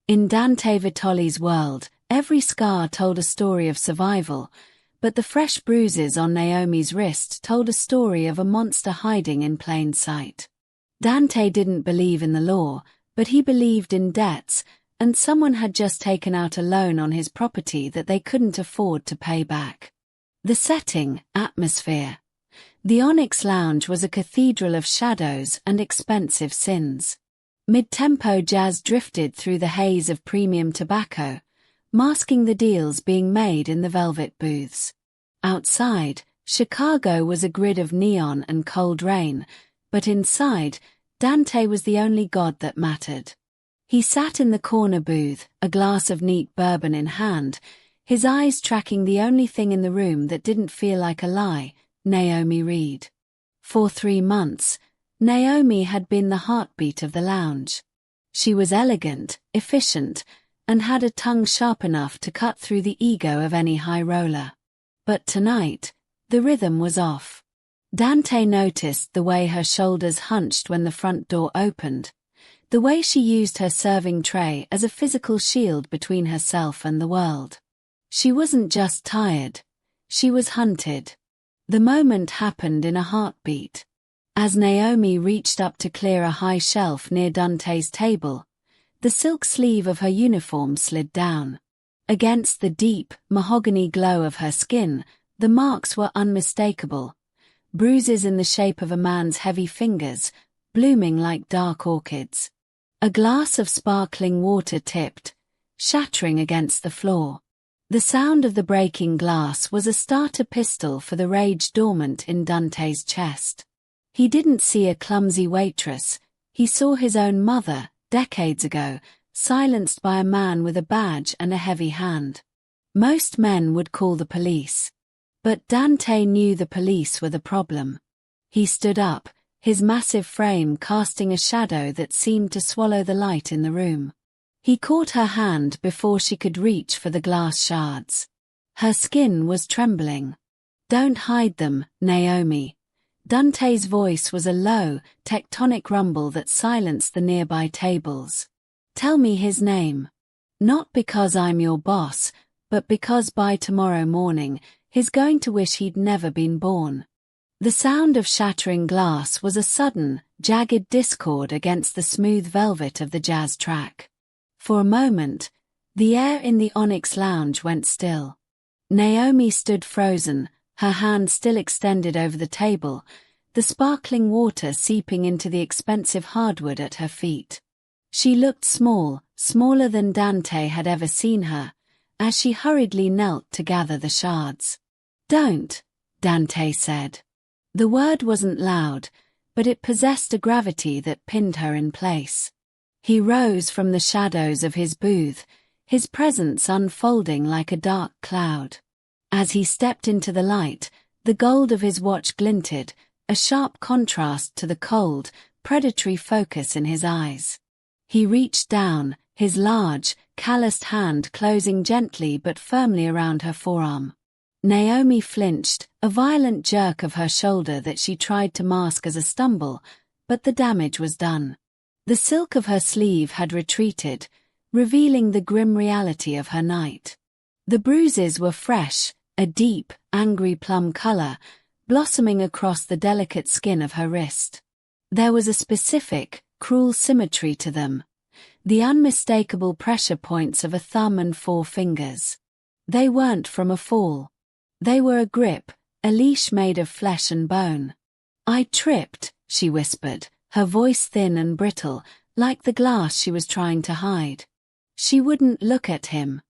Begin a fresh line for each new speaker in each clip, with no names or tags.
In Dante Vitoli's world, every scar told a story of survival, but the fresh bruises on Naomi's wrist told a story of a monster hiding in plain sight. Dante didn't believe in the law, but he believed in debts, and someone had just taken out a loan on his property that they couldn't afford to pay back. The setting, atmosphere. The Onyx Lounge was a cathedral of shadows and expensive sins. Mid-tempo jazz drifted through the haze of premium tobacco, masking the deals being made in the velvet booths. Outside, Chicago was a grid of neon and cold rain, but inside, Dante was the only god that mattered. He sat in the corner booth, a glass of neat bourbon in hand, his eyes tracking the only thing in the room that didn't feel like a lie, Naomi Reed. For 3 months, Naomi had been the heartbeat of the lounge. She was elegant, efficient, and had a tongue sharp enough to cut through the ego of any high roller. But tonight, the rhythm was off. Dante noticed the way her shoulders hunched when the front door opened, the way she used her serving tray as a physical shield between herself and the world. She wasn't just tired, she was hunted. The moment happened in a heartbeat. As Naomi reached up to clear a high shelf near Dante's table, the silk sleeve of her uniform slid down. Against the deep, mahogany glow of her skin, the marks were unmistakable, bruises in the shape of a man's heavy fingers, blooming like dark orchids. A glass of sparkling water tipped, shattering against the floor. The sound of the breaking glass was a starter pistol for the rage dormant in Dante's chest. He didn't see a clumsy waitress, he saw his own mother, decades ago, silenced by a man with a badge and a heavy hand. Most men would call the police. But Dante knew the police were the problem. He stood up, his massive frame casting a shadow that seemed to swallow the light in the room. He caught her hand before she could reach for the glass shards. Her skin was trembling. "Don't hide them, Naomi." Dante's voice was a low, tectonic rumble that silenced the nearby tables. "Tell me his name. Not because I'm your boss, but because by tomorrow morning, he's going to wish he'd never been born." The sound of shattering glass was a sudden, jagged discord against the smooth velvet of the jazz track. For a moment, the air in the Onyx Lounge went still. Naomi stood frozen, her hand still extended over the table, the sparkling water seeping into the expensive hardwood at her feet. She looked small, smaller than Dante had ever seen her, as she hurriedly knelt to gather the shards. "Don't," Dante said. The word wasn't loud, but it possessed a gravity that pinned her in place. He rose from the shadows of his booth, his presence unfolding like a dark cloud. As he stepped into the light, the gold of his watch glinted, a sharp contrast to the cold, predatory focus in his eyes. He reached down, his large, calloused hand closing gently but firmly around her forearm. Naomi flinched, a violent jerk of her shoulder that she tried to mask as a stumble, but the damage was done. The silk of her sleeve had retreated, revealing the grim reality of her night. The bruises were fresh, a deep, angry plum color, blossoming across the delicate skin of her wrist. There was a specific, cruel symmetry to them, the unmistakable pressure points of a thumb and 4 fingers. They weren't from a fall. They were a grip, a leash made of flesh and bone. "I tripped," she whispered, her voice thin and brittle, like the glass she was trying to hide. She wouldn't look at him.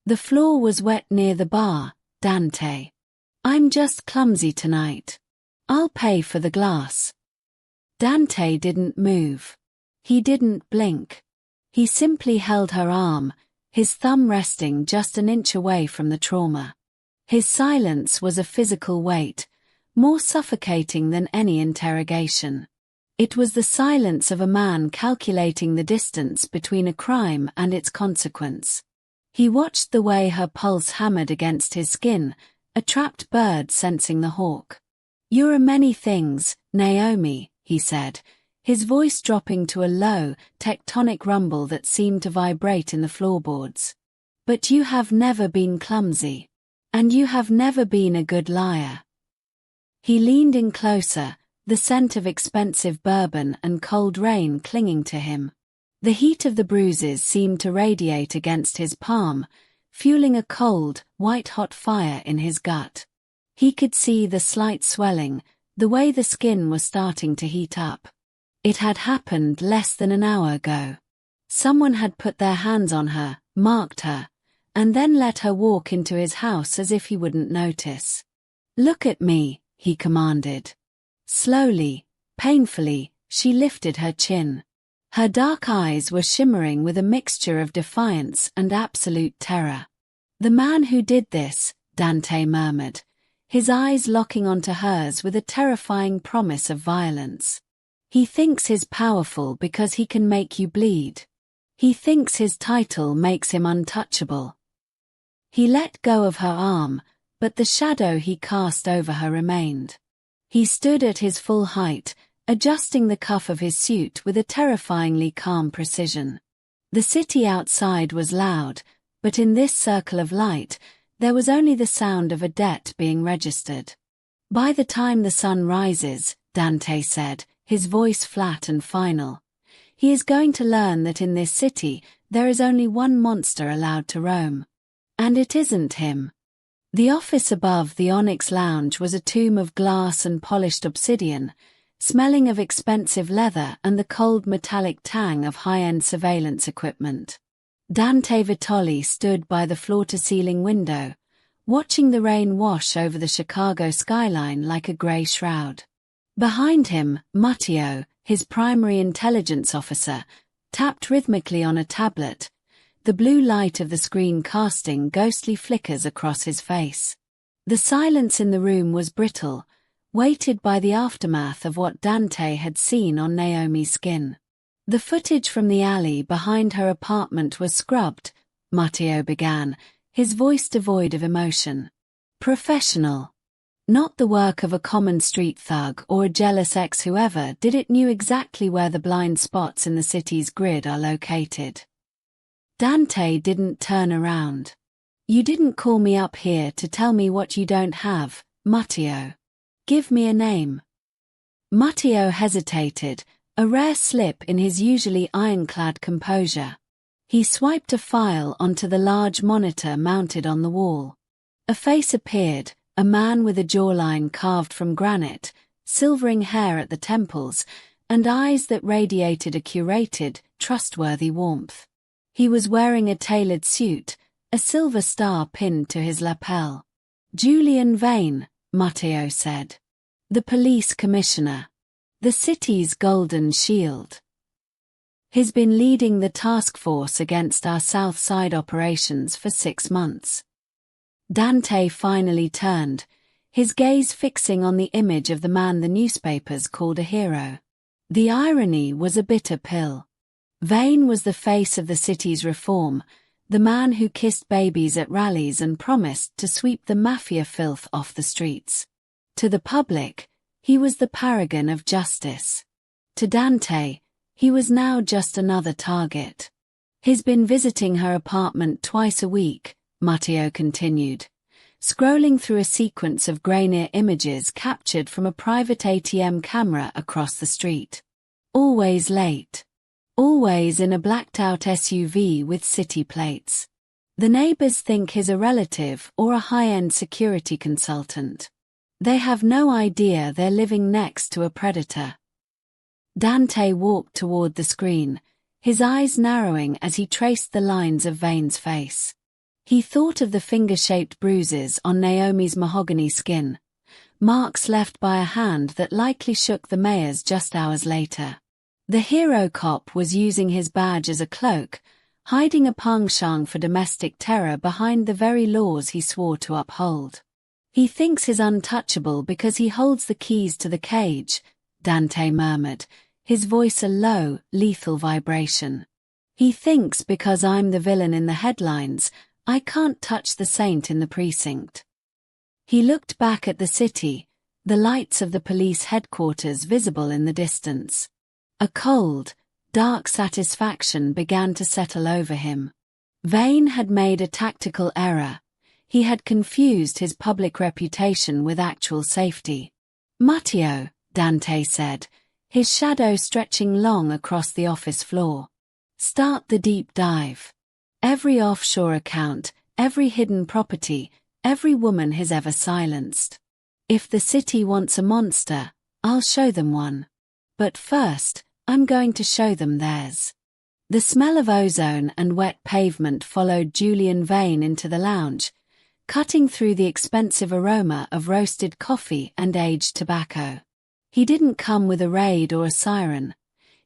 "The floor was wet near the bar, Dante. I'm just clumsy tonight. I'll pay for the glass." Dante didn't move. He didn't blink. He simply held her arm, his thumb resting just an inch away from the trauma. His silence was a physical weight, more suffocating than any interrogation. It was the silence of a man calculating the distance between a crime and its consequence. He watched the way her pulse hammered against his skin, a trapped bird sensing the hawk. "You're a many things, Naomi," he said, his voice dropping to a low, tectonic rumble that seemed to vibrate in the floorboards. "But you have never been clumsy. And you have never been a good liar." He leaned in closer, the scent of expensive bourbon and cold rain clinging to him. The heat of the bruises seemed to radiate against his palm, fueling a cold, white-hot fire in his gut. He could see the slight swelling, the way the skin was starting to heat up. It had happened less than an hour ago. Someone had put their hands on her, marked her, and then let her walk into his house as if he wouldn't notice. "Look at me," he commanded. Slowly, painfully, she lifted her chin. Her dark eyes were shimmering with a mixture of defiance and absolute terror. "The man who did this," Dante murmured, his eyes locking onto hers with a terrifying promise of violence. "He thinks he's powerful because he can make you bleed. He thinks his title makes him untouchable." He let go of her arm, but the shadow he cast over her remained. He stood at his full height, adjusting the cuff of his suit with a terrifyingly calm precision. The city outside was loud, but in this circle of light, there was only the sound of a debt being registered. "By the time the sun rises," Dante said, his voice flat and final, "he is going to learn that in this city, there is only one monster allowed to roam. And it isn't him." The office above the Onyx Lounge was a tomb of glass and polished obsidian, smelling of expensive leather and the cold metallic tang of high-end surveillance equipment. Dante Vitoli stood by the floor-to-ceiling window, watching the rain wash over the Chicago skyline like a grey shroud. Behind him, Matteo, his primary intelligence officer, tapped rhythmically on a tablet, the blue light of the screen casting ghostly flickers across his face. The silence in the room was brittle, weighted by the aftermath of what Dante had seen on Naomi's skin. "The footage from the alley behind her apartment was scrubbed," Matteo began, his voice devoid of emotion. "Professional. Not the work of a common street thug or a jealous ex-whoever did it knew exactly where the blind spots in the city's grid are located." Dante didn't turn around. "You didn't call me up here to tell me what you don't have, Matteo. Give me a name." Matteo hesitated, a rare slip in his usually ironclad composure. He swiped a file onto the large monitor mounted on the wall. A face appeared, a man with a jawline carved from granite, silvering hair at the temples, and eyes that radiated a curated, trustworthy warmth. He was wearing a tailored suit, a silver star pinned to his lapel. "Julian Vane," Matteo said. "The police commissioner. The city's golden shield. He's been leading the task force against our South Side operations for 6 months." Dante finally turned, his gaze fixing on the image of the man the newspapers called a hero. The irony was a bitter pill. Vane was the face of the city's reform, the man who kissed babies at rallies and promised to sweep the mafia filth off the streets. To the public, he was the paragon of justice. To Dante, he was now just another target. "He's been visiting her apartment twice a week," Matteo continued, scrolling through a sequence of grainier images captured from a private ATM camera across the street. "Always late. Always in a blacked-out SUV with city plates. The neighbors think he's a relative or a high-end security consultant. They have no idea they're living next to a predator." Dante walked toward the screen, his eyes narrowing as he traced the lines of Vane's face. He thought of the finger-shaped bruises on Naomi's mahogany skin, marks left by a hand that likely shook the mayor's just hours later. The hero cop was using his badge as a cloak, hiding a penchant for domestic terror behind the very laws he swore to uphold. "He thinks he's untouchable because he holds the keys to the cage," Dante murmured, his voice a low, lethal vibration. "He thinks because I'm the villain in the headlines, I can't touch the saint in the precinct." He looked back at the city, the lights of the police headquarters visible in the distance. A cold, dark satisfaction began to settle over him. Vane had made a tactical error. He had confused his public reputation with actual safety. "Matteo," Dante said, his shadow stretching long across the office floor. "Start the deep dive. Every offshore account, every hidden property, every woman he's ever silenced. If the city wants a monster, I'll show them one. But first, I'm going to show them theirs." The smell of ozone and wet pavement followed Julian Vane into the lounge, cutting through the expensive aroma of roasted coffee and aged tobacco. He didn't come with a raid or a siren.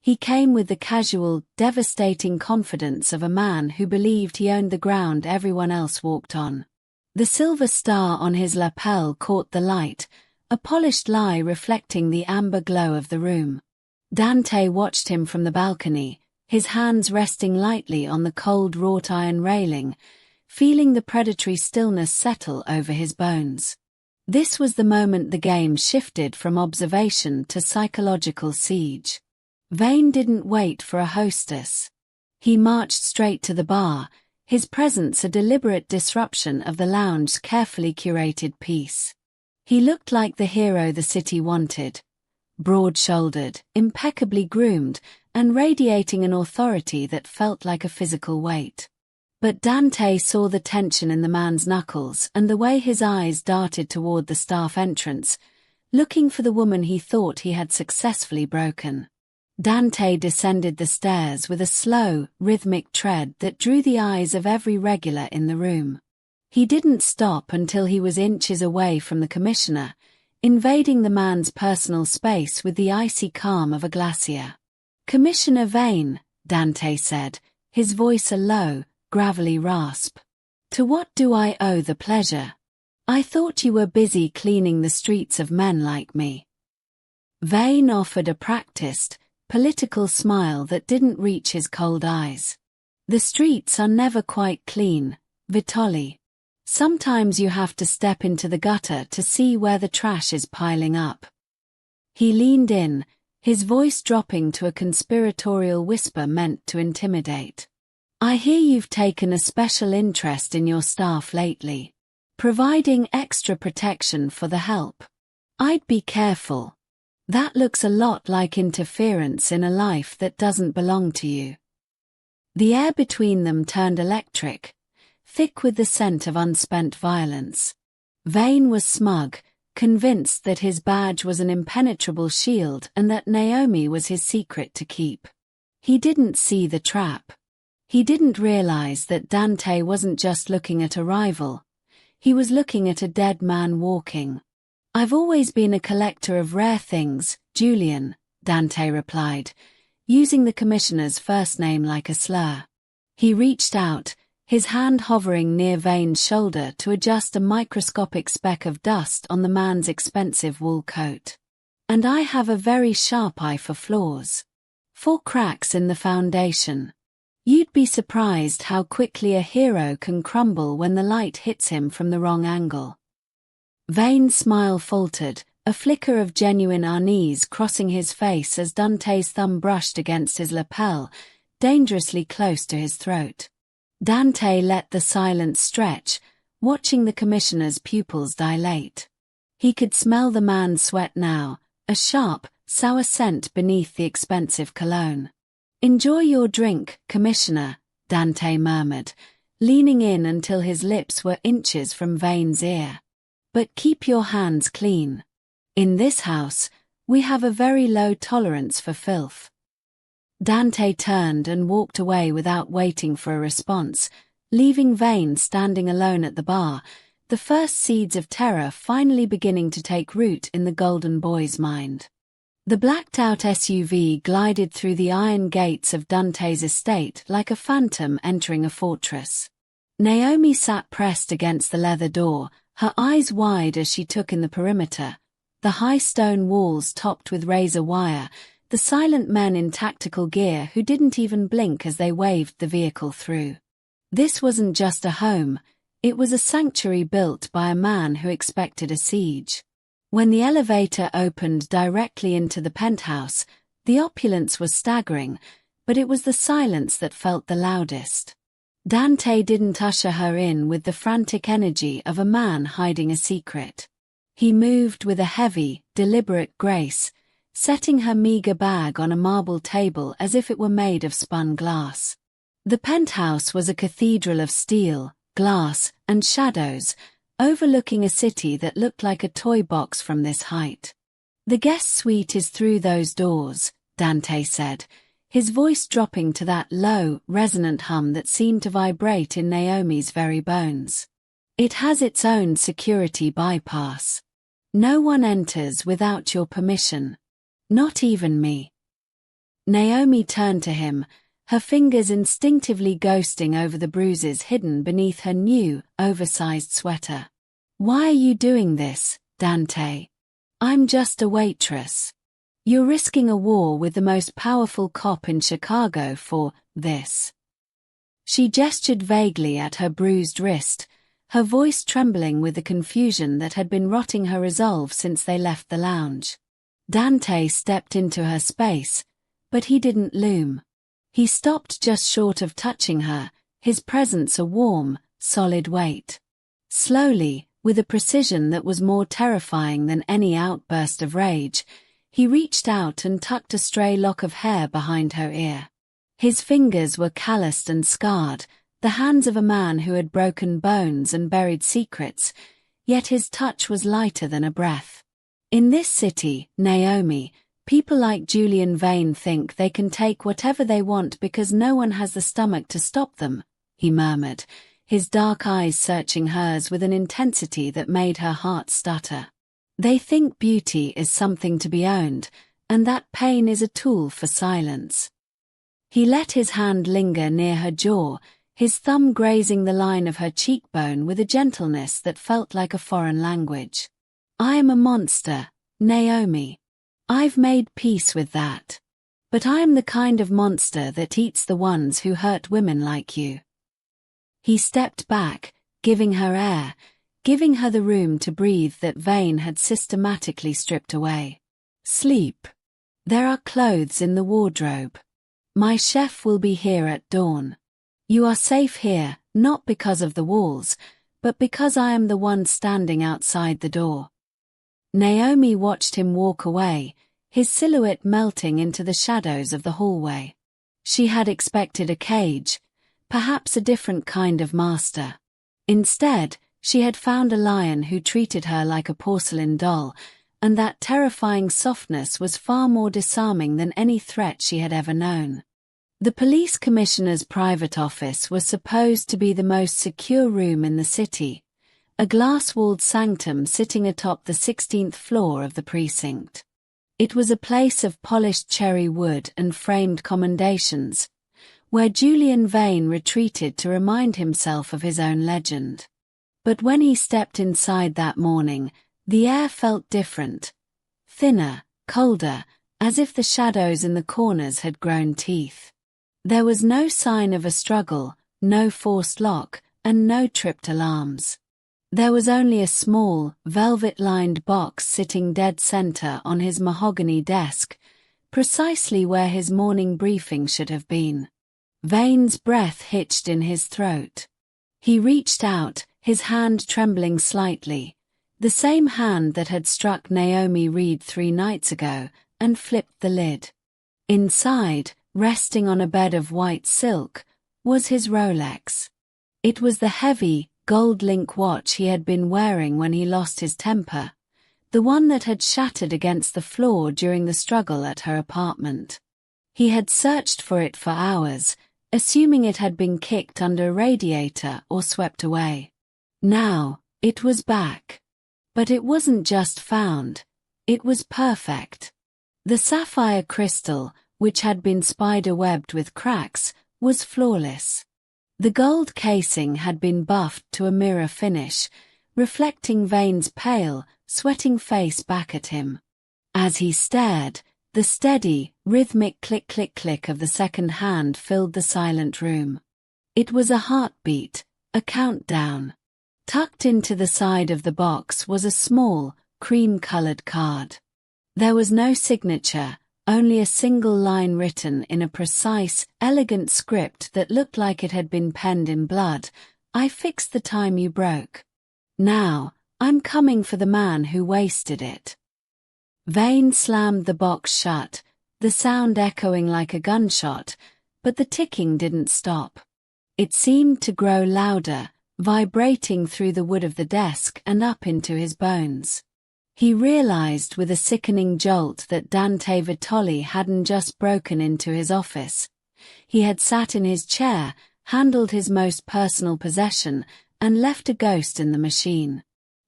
He came with the casual, devastating confidence of a man who believed he owned the ground everyone else walked on. The silver star on his lapel caught the light, a polished lie reflecting the amber glow of the room. Dante watched him from the balcony, his hands resting lightly on the cold wrought-iron railing, feeling the predatory stillness settle over his bones. This was the moment the game shifted from observation to psychological siege. Vane didn't wait for a hostess. He marched straight to the bar, his presence a deliberate disruption of the lounge's carefully curated peace. He looked like the hero the city wanted. Broad-shouldered, impeccably groomed, and radiating an authority that felt like a physical weight. But Dante saw the tension in the man's knuckles and the way his eyes darted toward the staff entrance, looking for the woman he thought he had successfully broken. Dante descended the stairs with a slow, rhythmic tread that drew the eyes of every regular in the room. He didn't stop until he was inches away from the commissioner, invading the man's personal space with the icy calm of a glacier. "Commissioner Vane," Dante said, his voice a low, gravelly rasp. "To what do I owe the pleasure? I thought you were busy cleaning the streets of men like me." Vane offered a practiced, political smile that didn't reach his cold eyes. "The streets are never quite clean, Vitali. Sometimes you have to step into the gutter to see where the trash is piling up." He leaned in, his voice dropping to a conspiratorial whisper meant to intimidate. "I hear you've taken a special interest in your staff lately, providing extra protection for the help. I'd be careful. That looks a lot like interference in a life that doesn't belong to you." The air between them turned electric, thick with the scent of unspent violence. Vane was smug, convinced that his badge was an impenetrable shield and that Naomi was his secret to keep. He didn't see the trap. He didn't realize that Dante wasn't just looking at a rival. He was looking at a dead man walking. "I've always been a collector of rare things, Julian," Dante replied, using the commissioner's first name like a slur. He reached out, his hand hovering near Vane's shoulder to adjust a microscopic speck of dust on the man's expensive wool coat. "And I have a very sharp eye for flaws. 4 cracks in the foundation. You'd be surprised how quickly a hero can crumble when the light hits him from the wrong angle." Vane's smile faltered, a flicker of genuine unease crossing his face as Dante's thumb brushed against his lapel, dangerously close to his throat. Dante let the silence stretch, watching the commissioner's pupils dilate. He could smell the man's sweat now, a sharp, sour scent beneath the expensive cologne. "Enjoy your drink, Commissioner," Dante murmured, leaning in until his lips were inches from Vane's ear. "But keep your hands clean. In this house, we have a very low tolerance for filth." Dante turned and walked away without waiting for a response, leaving Vane standing alone at the bar, the first seeds of terror finally beginning to take root in the golden boy's mind. The blacked-out SUV glided through the iron gates of Dante's estate like a phantom entering a fortress. Naomi sat pressed against the leather door, her eyes wide as she took in the perimeter, the high stone walls topped with razor wire, the silent men in tactical gear who didn't even blink as they waved the vehicle through. This wasn't just a home, it was a sanctuary built by a man who expected a siege. When the elevator opened directly into the penthouse, The opulence was staggering, but it was the silence that felt the loudest. Dante didn't usher her in with the frantic energy of a man hiding a secret. He moved with a heavy, deliberate grace, setting her meager bag on a marble table as if it were made of spun glass. The penthouse was a cathedral of steel, glass, and shadows, overlooking a city that looked like a toy box from this height. "The guest suite is through those doors," Dante said, his voice dropping to that low, resonant hum that seemed to vibrate in Naomi's very bones. "It has its own security bypass. No one enters without your permission. Not even me." Naomi turned to him, her fingers instinctively ghosting over the bruises hidden beneath her new, oversized sweater. "Why are you doing this, Dante? I'm just a waitress. You're risking a war with the most powerful cop in Chicago for this." She gestured vaguely at her bruised wrist, her voice trembling with the confusion that had been rotting her resolve since they left the lounge. Dante stepped into her space, but he didn't loom. He stopped just short of touching her, his presence a warm, solid weight. Slowly, with a precision that was more terrifying than any outburst of rage, he reached out and tucked a stray lock of hair behind her ear. His fingers were calloused and scarred, the hands of a man who had broken bones and buried secrets, yet his touch was lighter than a breath. "In this city, Naomi, people like Julian Vane think they can take whatever they want because no one has the stomach to stop them," he murmured, his dark eyes searching hers with an intensity that made her heart stutter. "They think beauty is something to be owned, and that pain is a tool for silence." He let his hand linger near her jaw, his thumb grazing the line of her cheekbone with a gentleness that felt like a foreign language. "I am a monster, Naomi. I've made peace with that. But I am the kind of monster that eats the ones who hurt women like you." He stepped back, giving her air, giving her the room to breathe that Vane had systematically stripped away. "Sleep. There are clothes in the wardrobe. My chef will be here at dawn. You are safe here, not because of the walls, but because I am the one standing outside the door." Naomi watched him walk away, his silhouette melting into the shadows of the hallway. She had expected a cage, perhaps a different kind of master. Instead, she had found a lion who treated her like a porcelain doll, and that terrifying softness was far more disarming than any threat she had ever known. The police commissioner's private office was supposed to be the most secure room in the city, a glass-walled sanctum sitting atop the 16th floor of the precinct. It was a place of polished cherry wood and framed commendations, where Julian Vane retreated to remind himself of his own legend. But when he stepped inside that morning, the air felt different, thinner, colder, as if the shadows in the corners had grown teeth. There was no sign of a struggle, no forced lock, and no tripped alarms. There was only a small, velvet-lined box sitting dead center on his mahogany desk, precisely where his morning briefing should have been. Vane's breath hitched in his throat. He reached out, his hand trembling slightly, the same hand that had struck Naomi Reed 3 nights ago, and flipped the lid. Inside, resting on a bed of white silk, was his Rolex. It was the heavy, gold link watch he had been wearing when he lost his temper, the one that had shattered against the floor during the struggle at her apartment. He had searched for it for hours, assuming it had been kicked under a radiator or swept away. Now, it was back. But it wasn't just found, it was perfect. The sapphire crystal, which had been spider-webbed with cracks, was flawless. The gold casing had been buffed to a mirror finish, reflecting Vane's pale, sweating face back at him. As he stared, the steady, rhythmic click-click-click of the second hand filled the silent room. It was a heartbeat, a countdown. Tucked into the side of the box was a small, cream-colored card. There was no signature, only a single line written in a precise, elegant script that looked like it had been penned in blood. "I fixed the time you broke. Now, I'm coming for the man who wasted it." Vane slammed the box shut, the sound echoing like a gunshot, but the ticking didn't stop. It seemed to grow louder, vibrating through the wood of the desk and up into his bones. He realized with a sickening jolt that Dante Vitoli hadn't just broken into his office. He had sat in his chair, handled his most personal possession, and left a ghost in the machine.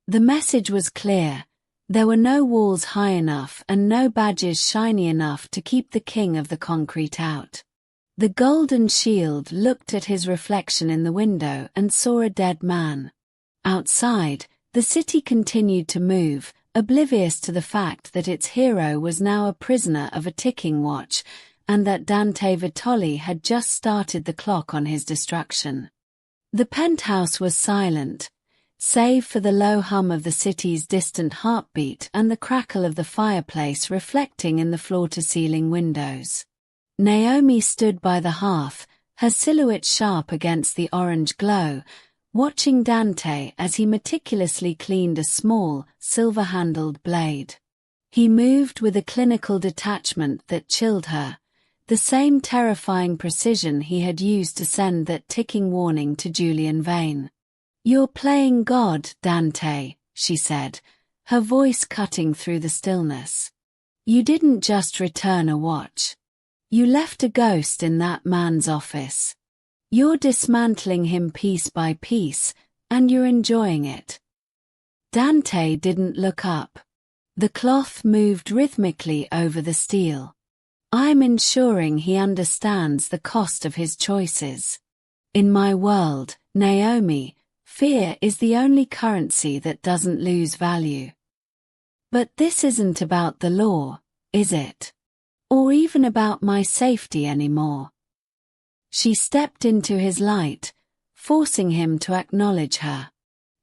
The message was clear. There were no walls high enough and no badges shiny enough to keep the king of the concrete out. The golden shield looked at his reflection in the window and saw a dead man. Outside, the city continued to move, oblivious to the fact that its hero was now a prisoner of a ticking watch, and that Dante Vitoli had just started the clock on his destruction. The penthouse was silent, save for the low hum of the city's distant heartbeat and the crackle of the fireplace reflecting in the floor-to-ceiling windows. Naomi stood by the hearth, her silhouette sharp against the orange glow, watching Dante as he meticulously cleaned a small, silver-handled blade. He moved with a clinical detachment that chilled her, the same terrifying precision he had used to send that ticking warning to Julian Vane. "You're playing God, Dante," she said, her voice cutting through the stillness. "You didn't just return a watch. You left a ghost in that man's office. You're dismantling him piece by piece, and you're enjoying it." Dante didn't look up. The cloth moved rhythmically over the steel. "I'm ensuring he understands the cost of his choices. In my world, Naomi, fear is the only currency that doesn't lose value. But this isn't about the law, is it? Or even about my safety anymore." She stepped into his light, forcing him to acknowledge her.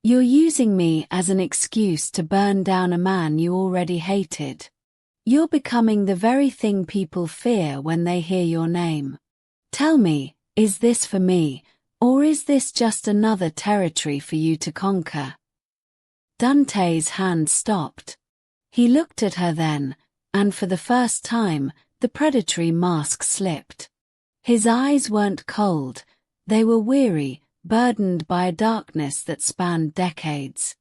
"You're using me as an excuse to burn down a man you already hated. You're becoming the very thing people fear when they hear your name. Tell me, is this for me, or is this just another territory for you to conquer?" Dante's hand stopped. He looked at her then, and for the first time, the predatory mask slipped. His eyes weren't cold, they were weary, burdened by a darkness that spanned decades.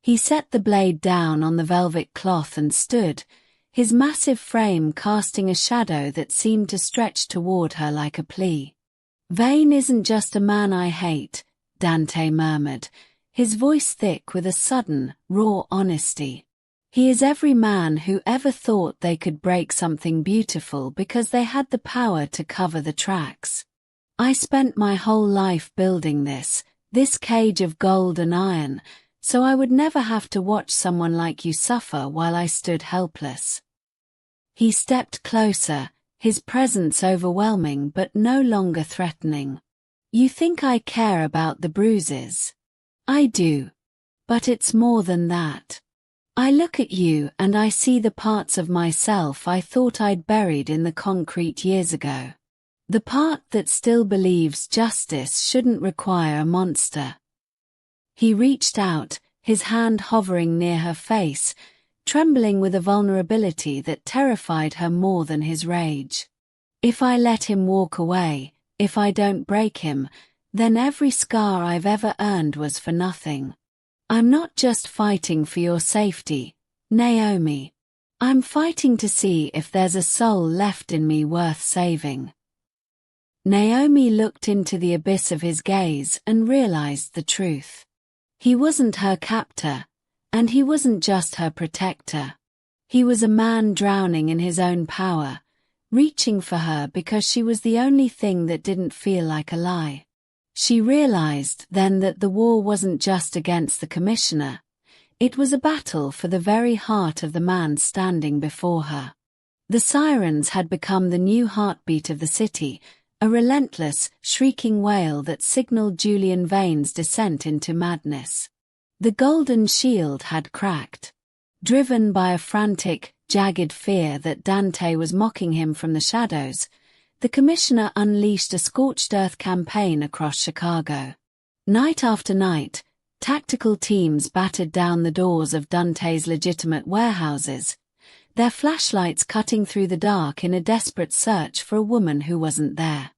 He set the blade down on the velvet cloth and stood, his massive frame casting a shadow that seemed to stretch toward her like a plea. "Vane isn't just a man I hate," Dante murmured, his voice thick with a sudden, raw honesty. "He is every man who ever thought they could break something beautiful because they had the power to cover the tracks. I spent my whole life building this cage of gold and iron, so I would never have to watch someone like you suffer while I stood helpless." He stepped closer, his presence overwhelming but no longer threatening. "You think I care about the bruises? I do. But it's more than that. I look at you and I see the parts of myself I thought I'd buried in the concrete years ago. The part that still believes justice shouldn't require a monster." He reached out, his hand hovering near her face, trembling with a vulnerability that terrified her more than his rage. "If I let him walk away, if I don't break him, then every scar I've ever earned was for nothing. I'm not just fighting for your safety, Naomi. I'm fighting to see if there's a soul left in me worth saving." Naomi looked into the abyss of his gaze and realized the truth. He wasn't her captor, and he wasn't just her protector. He was a man drowning in his own power, reaching for her because she was the only thing that didn't feel like a lie. She realized then that the war wasn't just against the commissioner. It was a battle for the very heart of the man standing before her. The sirens had become the new heartbeat of the city, a relentless, shrieking wail that signaled Julian Vane's descent into madness. The golden shield had cracked. Driven by a frantic, jagged fear that Dante was mocking him from the shadows, the commissioner unleashed a scorched earth campaign across Chicago. Night after night, tactical teams battered down the doors of Dante's legitimate warehouses, their flashlights cutting through the dark in a desperate search for a woman who wasn't there.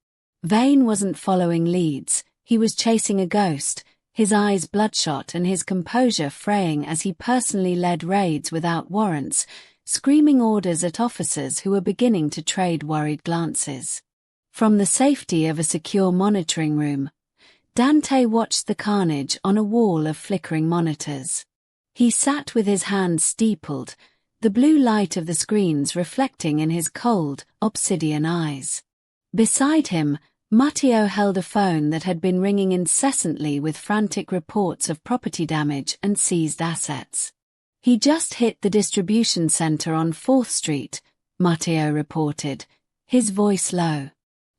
Vane wasn't following leads, he was chasing a ghost, his eyes bloodshot and his composure fraying as he personally led raids without warrants, screaming orders at officers who were beginning to trade worried glances. From the safety of a secure monitoring room, Dante watched the carnage on a wall of flickering monitors. He sat with his hands steepled, the blue light of the screens reflecting in his cold, obsidian eyes. Beside him, Matteo held a phone that had been ringing incessantly with frantic reports of property damage and seized assets. "He just hit the distribution center on 4th Street, Matteo reported, his voice low.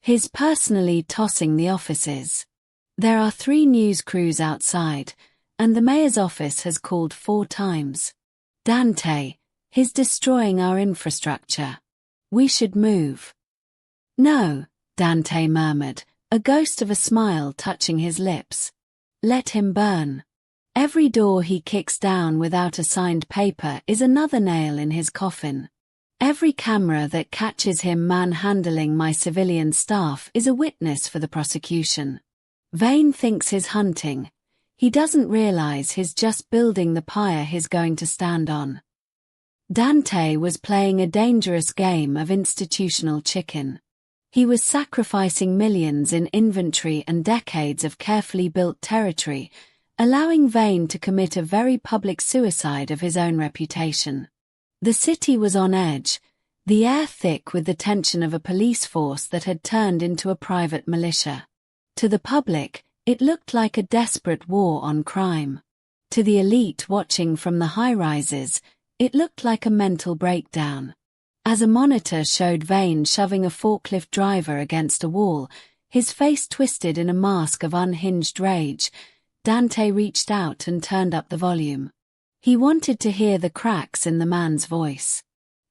"He's personally tossing the offices. There are 3 news crews outside, and the mayor's office has called 4 times. Dante, he's destroying our infrastructure. We should move." "No," Dante murmured, a ghost of a smile touching his lips. "Let him burn. Every door he kicks down without a signed paper is another nail in his coffin. Every camera that catches him manhandling my civilian staff is a witness for the prosecution. Vane thinks he's hunting. He doesn't realize he's just building the pyre he's going to stand on." Dante was playing a dangerous game of institutional chicken. He was sacrificing millions in inventory and decades of carefully built territory, allowing Vane to commit a very public suicide of his own reputation. The city was on edge, the air thick with the tension of a police force that had turned into a private militia. To the public, it looked like a desperate war on crime. To the elite watching from the high-rises, it looked like a mental breakdown. As a monitor showed Vane shoving a forklift driver against a wall, his face twisted in a mask of unhinged rage, Dante reached out and turned up the volume. He wanted to hear the cracks in the man's voice.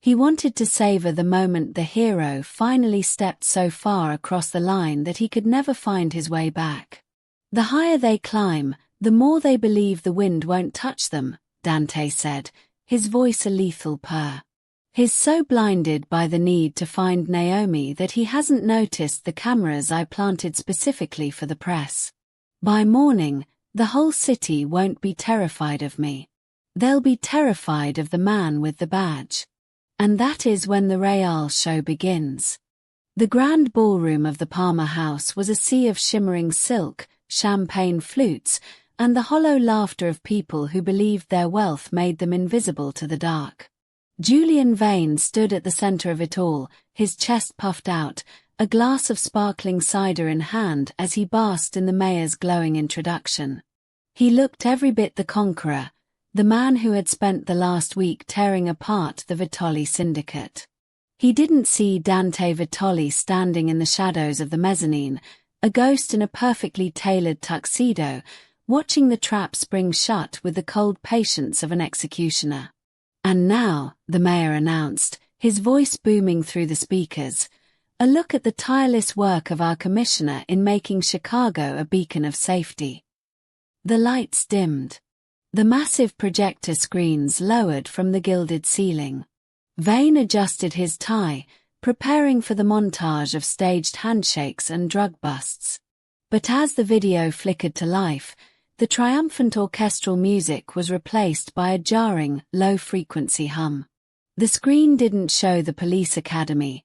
He wanted to savor the moment the hero finally stepped so far across the line that he could never find his way back. "The higher they climb, the more they believe the wind won't touch them," Dante said, his voice a lethal purr. "He's so blinded by the need to find Naomi that he hasn't noticed the cameras I planted specifically for the press. By morning, the whole city won't be terrified of me. They'll be terrified of the man with the badge. And that is when the Real show begins." The grand ballroom of the Palmer House was a sea of shimmering silk, champagne flutes, and the hollow laughter of people who believed their wealth made them invisible to the dark. Julian Vane stood at the center of it all, his chest puffed out, a glass of sparkling cider in hand as he basked in the mayor's glowing introduction. He looked every bit the conqueror, the man who had spent the last week tearing apart the Vitoli syndicate. He didn't see Dante Vitoli standing in the shadows of the mezzanine, a ghost in a perfectly tailored tuxedo, watching the trap spring shut with the cold patience of an executioner. "And now," the mayor announced, his voice booming through the speakers, "a look at the tireless work of our commissioner in making Chicago a beacon of safety." The lights dimmed. The massive projector screens lowered from the gilded ceiling. Vane adjusted his tie, preparing for the montage of staged handshakes and drug busts. But as the video flickered to life, the triumphant orchestral music was replaced by a jarring, low-frequency hum. The screen didn't show the police academy.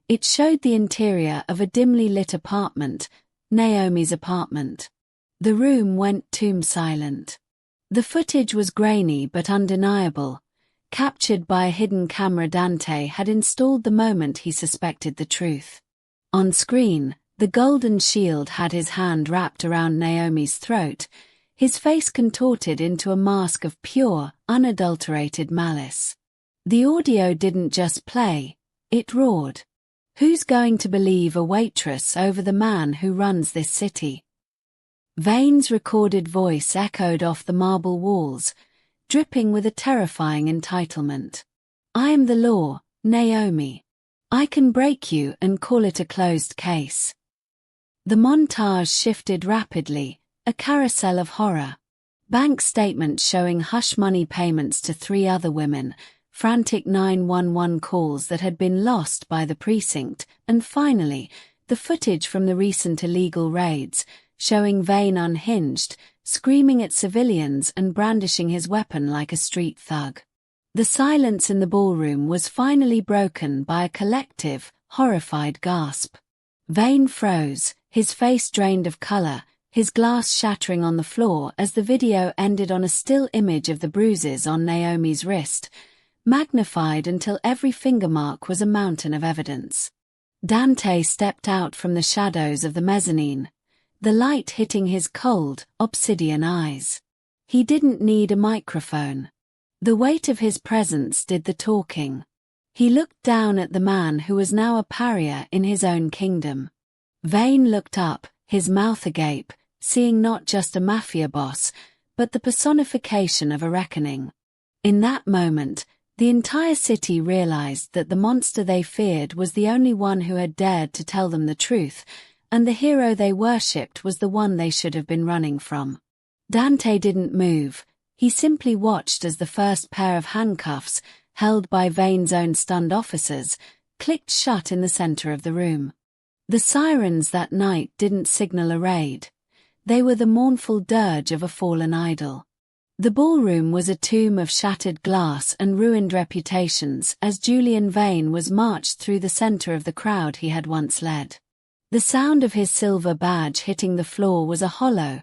It showed the interior of a dimly lit apartment, Naomi's apartment. The room went tomb silent. The footage was grainy but undeniable, captured by a hidden camera Dante had installed the moment he suspected the truth. On screen, the golden shield had his hand wrapped around Naomi's throat, his face contorted into a mask of pure, unadulterated malice. The audio didn't just play, it roared. Who's going to believe a waitress over the man who runs this city? Vane's recorded voice echoed off the marble walls, dripping with a terrifying entitlement. "I am the law, Naomi. I can break you and call it a closed case." The montage shifted rapidly, a carousel of horror. Bank statements showing hush money payments to 3 other women, frantic 911 calls that had been lost by the precinct, and finally, the footage from the recent illegal raids, showing Vane unhinged, screaming at civilians and brandishing his weapon like a street thug. The silence in the ballroom was finally broken by a collective, horrified gasp. Vane froze, his face drained of color, his glass shattering on the floor as the video ended on a still image of the bruises on Naomi's wrist, magnified until every finger mark was a mountain of evidence. Dante stepped out from the shadows of the mezzanine, the light hitting his cold, obsidian eyes. He didn't need a microphone. The weight of his presence did the talking. He looked down at the man who was now a pariah in his own kingdom. Vane looked up, his mouth agape, seeing not just a mafia boss, but the personification of a reckoning. In that moment, the entire city realized that the monster they feared was the only one who had dared to tell them the truth, and the hero they worshipped was the one they should have been running from. Dante didn't move. He simply watched as the first pair of handcuffs, held by Vane's own stunned officers, clicked shut in the center of the room. The sirens that night didn't signal a raid. They were the mournful dirge of a fallen idol. The ballroom was a tomb of shattered glass and ruined reputations as Julian Vane was marched through the center of the crowd he had once led. The sound of his silver badge hitting the floor was a hollow,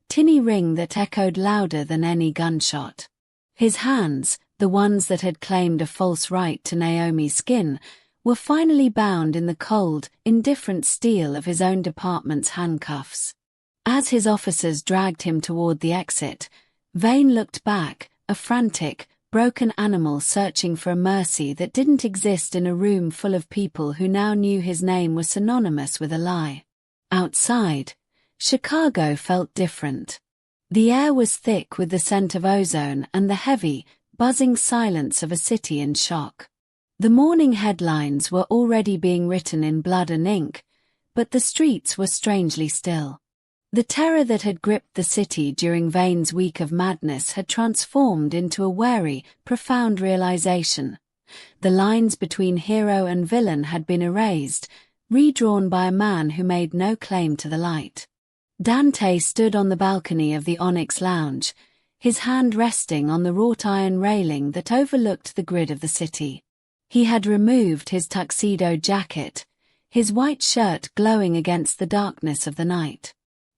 tinny ring that echoed louder than any gunshot. His hands, the ones that had claimed a false right to Naomi's skin, were finally bound in the cold, indifferent steel of his own department's handcuffs. As his officers dragged him toward the exit, Vane looked back, a frantic, broken animal searching for a mercy that didn't exist in a room full of people who now knew his name was synonymous with a lie. Outside, Chicago felt different. The air was thick with the scent of ozone and the heavy, buzzing silence of a city in shock. The morning headlines were already being written in blood and ink, but the streets were strangely still. The terror that had gripped the city during Vane's week of madness had transformed into a wary, profound realization. The lines between hero and villain had been erased, redrawn by a man who made no claim to the light. Dante stood on the balcony of the Onyx Lounge, his hand resting on the wrought iron railing that overlooked the grid of the city. He had removed his tuxedo jacket, his white shirt glowing against the darkness of the night.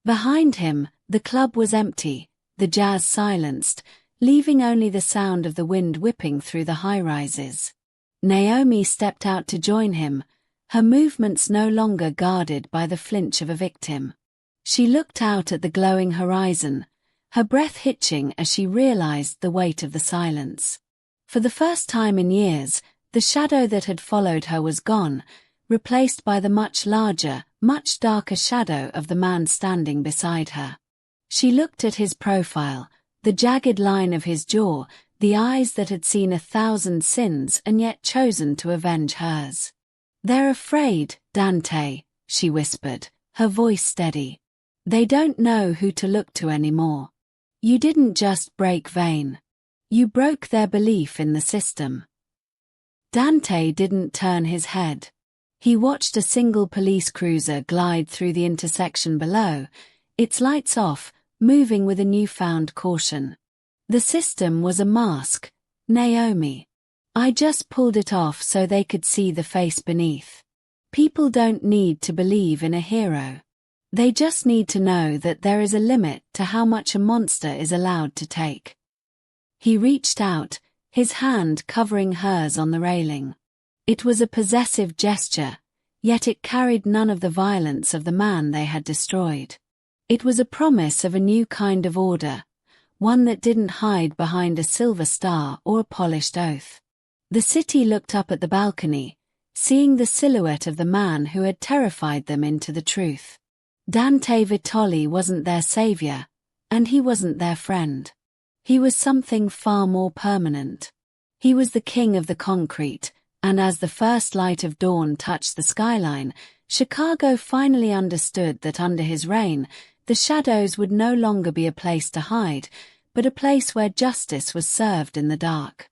Behind him, the club was empty, the jazz silenced, leaving only the sound of the wind whipping through the high-rises. Naomi stepped out to join him, her movements no longer guarded by the flinch of a victim. She looked out at the glowing horizon, her breath hitching as she realized the weight of the silence. For the first time in years, the shadow that had followed her was gone, replaced by the much larger, much darker shadow of the man standing beside her. She looked at his profile, the jagged line of his jaw, the eyes that had seen 1,000 sins and yet chosen to avenge hers. "They're afraid, Dante," she whispered, her voice steady. "They don't know who to look to anymore. You didn't just break Vane. You broke their belief in the system." Dante didn't turn his head. He watched a single police cruiser glide through the intersection below, its lights off, moving with a newfound caution. The system was a mask, Naomi. I just pulled it off so they could see the face beneath. People don't need to believe in a hero. They just need to know that there is a limit to how much a monster is allowed to take. He reached out, his hand covering hers on the railing. It was a possessive gesture, yet it carried none of the violence of the man they had destroyed. It was a promise of a new kind of order, one that didn't hide behind a silver star or a polished oath. The city looked up at the balcony, seeing the silhouette of the man who had terrified them into the truth. Dante Vitoli wasn't their savior, and he wasn't their friend. He was something far more permanent. He was the king of the concrete, and as the first light of dawn touched the skyline, Chicago finally understood that under his reign, the shadows would no longer be a place to hide, but a place where justice was served in the dark.